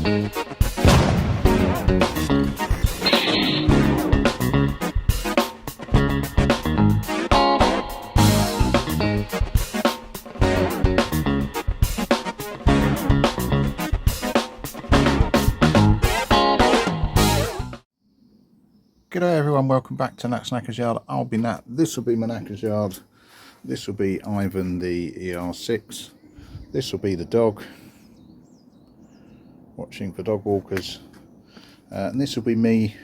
G'day everyone, welcome back to Nat's Knackers Yard. I'll be Nat, this will be my Knackers Yard, this will be Ivan the ER6, this will be the dog, watching for dog walkers, and this will be me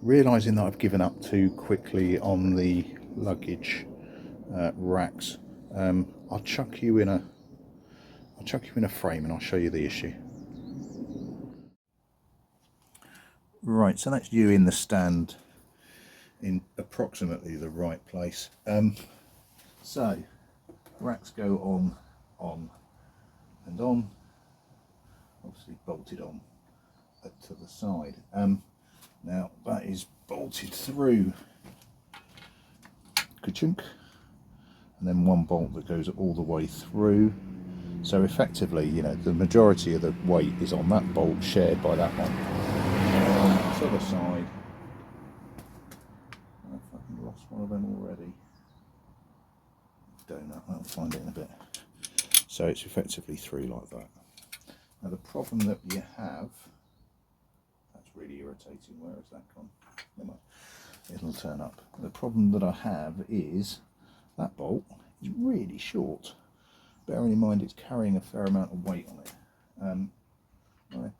realising that I've given up too quickly on the luggage racks. I'll chuck you in a frame and I'll show you the issue. Right, so that's you in the stand in approximately the right place. So racks go on and on, obviously bolted on to the side. Now that is bolted through, ka-chunk, and then one bolt that goes all the way through. So effectively, you know, the majority of the weight is on that bolt shared by that one. To the side. I've fucking lost one of them already. Donut, I'll find it in a bit. So it's effectively through like that. Now the problem that you have, that's really irritating, where has that gone? Never mind. It'll turn up. The problem that I have is that bolt is really short. Bearing in mind it's carrying a fair amount of weight on it.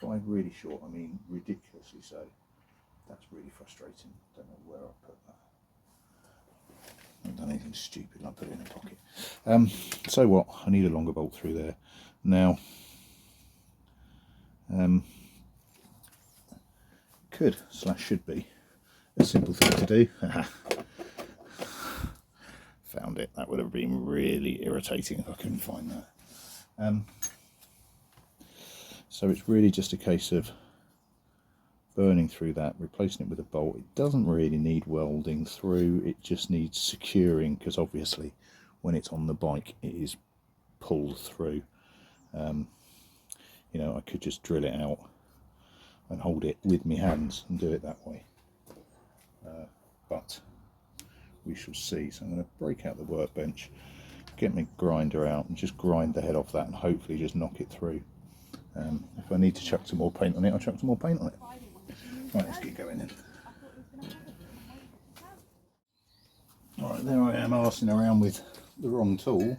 By really short, I mean ridiculously so. That's really frustrating. Don't know where I put that. I haven't done anything stupid, I put it in a pocket. So what? I need a longer bolt through there. Now, should be a simple thing to do. Found it. That would have been really irritating if I couldn't find that. So it's really just a case of burning through that, replacing it with a bolt. It doesn't really need welding through, it just needs securing, because obviously when it's on the bike it is pulled through. You know, I could just drill it out and hold it with my hands and do it that way. But we shall see. So I'm going to break out the workbench, get my grinder out and just grind the head off that and hopefully just knock it through. If I need to chuck some more paint on it, I'll chuck some more paint on it. Right, let's get going then. Alright, there I am arsing around with the wrong tool.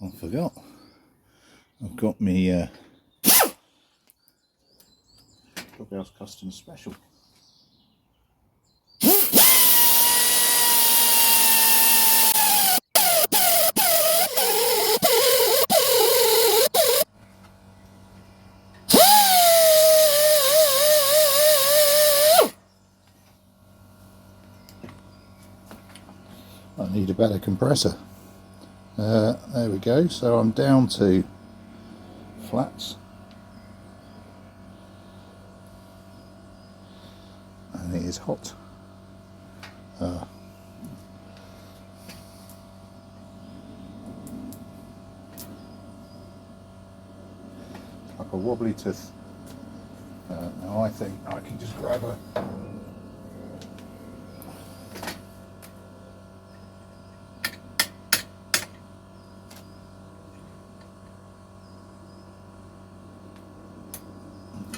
I forgot. I've got me Doghouse Custom Special. I need a better compressor. There we go. So I'm down to flats, and it is hot. Like a wobbly tooth. Now I think I can just grab a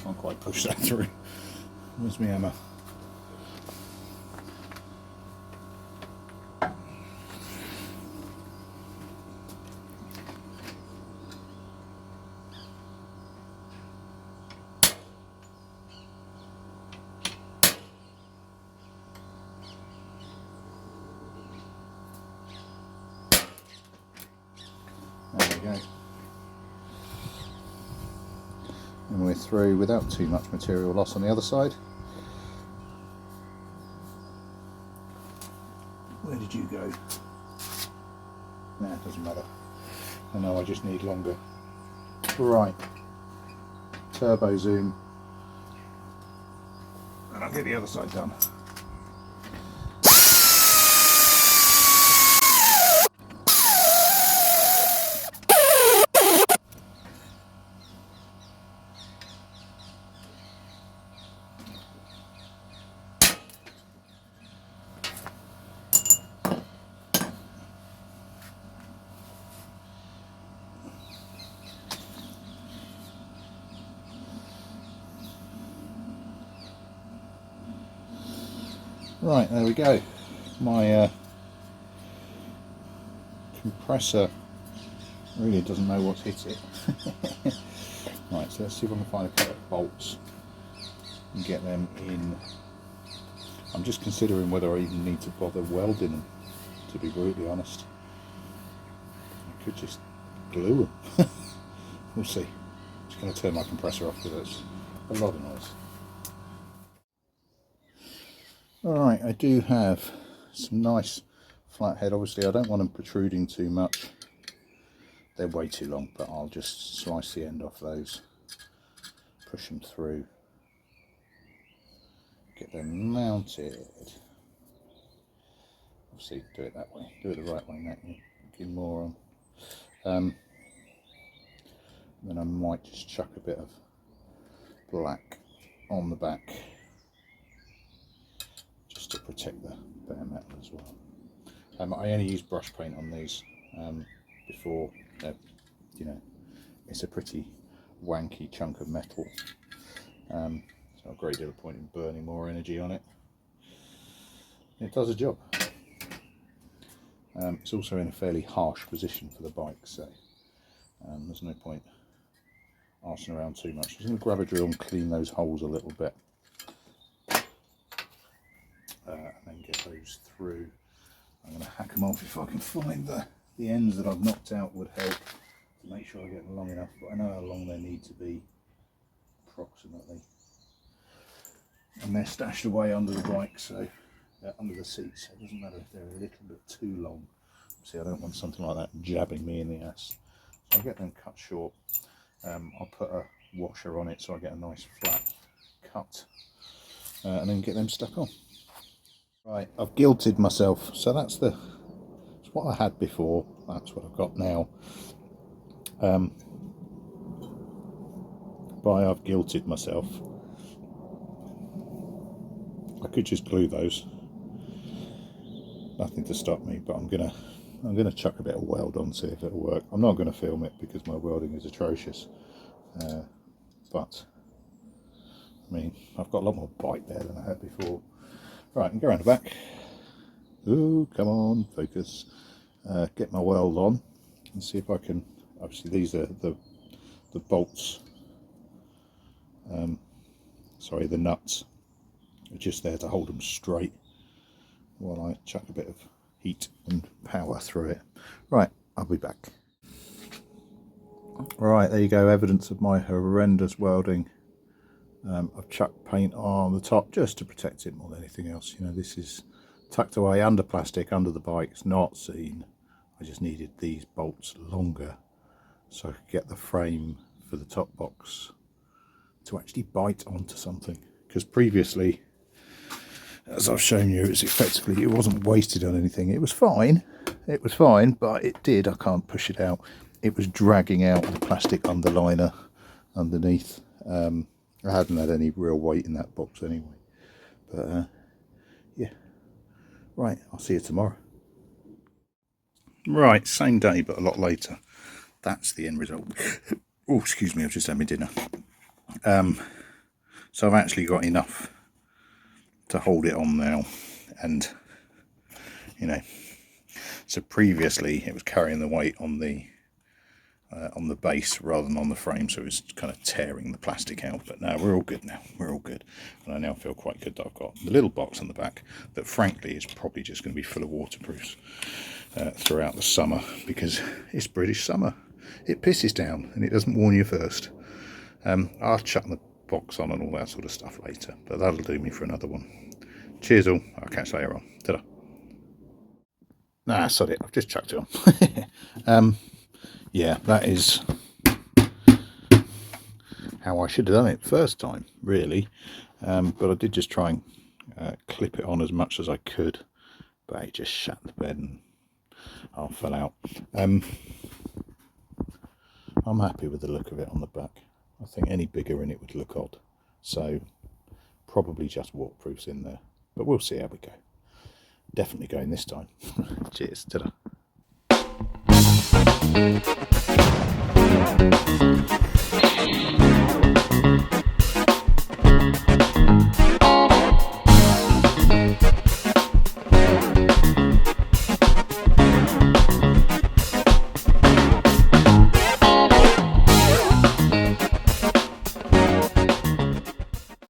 can't quite push that through. Where's my hammer? There we go. And we're through without too much material loss on the other side. Where did you go? Nah, it doesn't matter. I know I just need longer. Right. Turbo zoom. And I'll get the other side done. Right, there we go. My compressor really doesn't know what's hit it. Right, so let's see if I can find a couple of bolts and get them in. I'm just considering whether I even need to bother welding them, to be brutally honest. I could just glue them. We'll see. I'm just going to turn my compressor off because it's a lot of noise. Alright, I do have some nice flathead. Obviously I don't want them protruding too much. They're way too long, but I'll just slice the end off those, push them through, get them mounted. Obviously do it that way, do it the right way, Nat, you moron. Then I might just chuck a bit of black on the back just to protect the bare metal as well. I only use brush paint on these before, you know, it's a pretty wanky chunk of metal, so a great deal of point in burning more energy on it. It does a job. It's also in a fairly harsh position for the bike, so there's no point arsing around too much. I'm just going to grab a drill and clean those holes a little bit, and then get those through. I'm going to hack them off if I can find the ends that I've knocked out. Would help to make sure I get them long enough, but I know how long they need to be approximately. And they're stashed away under the bike, so under the seats, so it doesn't matter if they're a little bit too long. See, I don't want something like that jabbing me in the ass, so I'll get them cut short. I'll put a washer on it so I get a nice flat cut, and then get them stuck on. Right, I've guilted myself, so that's what I had before, that's what I've got now. By I've guilted myself, I could just glue those, nothing to stop me, but I'm gonna chuck a bit of weld on, see if it'll work. I'm not going to film it because my welding is atrocious, but I mean, I've got a lot more bite there than I had before. Right, I can go around the back. Ooh, come on, focus. Get my weld on and see if I can. Obviously, these are the bolts. Sorry, the nuts are just there to hold them straight while I chuck a bit of heat and power through it. Right, I'll be back. Right, there you go, evidence of my horrendous welding. I've chucked paint on the top just to protect it more than anything else. You know, this is tucked away under plastic, under the bike. It's not seen. I just needed these bolts longer so I could get the frame for the top box to actually bite onto something. Because previously, as I've shown you, it wasn't wasted on anything. It was fine, but it did. I can't push it out. It was dragging out the plastic underliner underneath. I hadn't had any real weight in that box anyway, but yeah. Right, I'll see you tomorrow. Right, same day but a lot later. That's the end result. Oh, excuse me, I've just had my dinner. So I've actually got enough to hold it on now, and you know, so previously it was carrying the weight on the base rather than on the frame, so it's kind of tearing the plastic out. But now we're all good now, we're all good, and I now feel quite good that I've got the little box on the back that frankly is probably just going to be full of waterproofs throughout the summer, because it's British summer, it pisses down and it doesn't warn you first. I'll chuck the box on and all that sort of stuff later, but that'll do me for another one. Cheers all, I'll catch you later on. Ta-da. Nah, sorry, I've just chucked it on. Yeah, that is how I should have done it first time, really. But I did just try and clip it on as much as I could, but it just shut the bed and I fell out. I'm happy with the look of it on the back. I think any bigger in it would look odd, so probably just waterproofs in there, but we'll see how we go. Definitely going this time. Cheers, ta-da.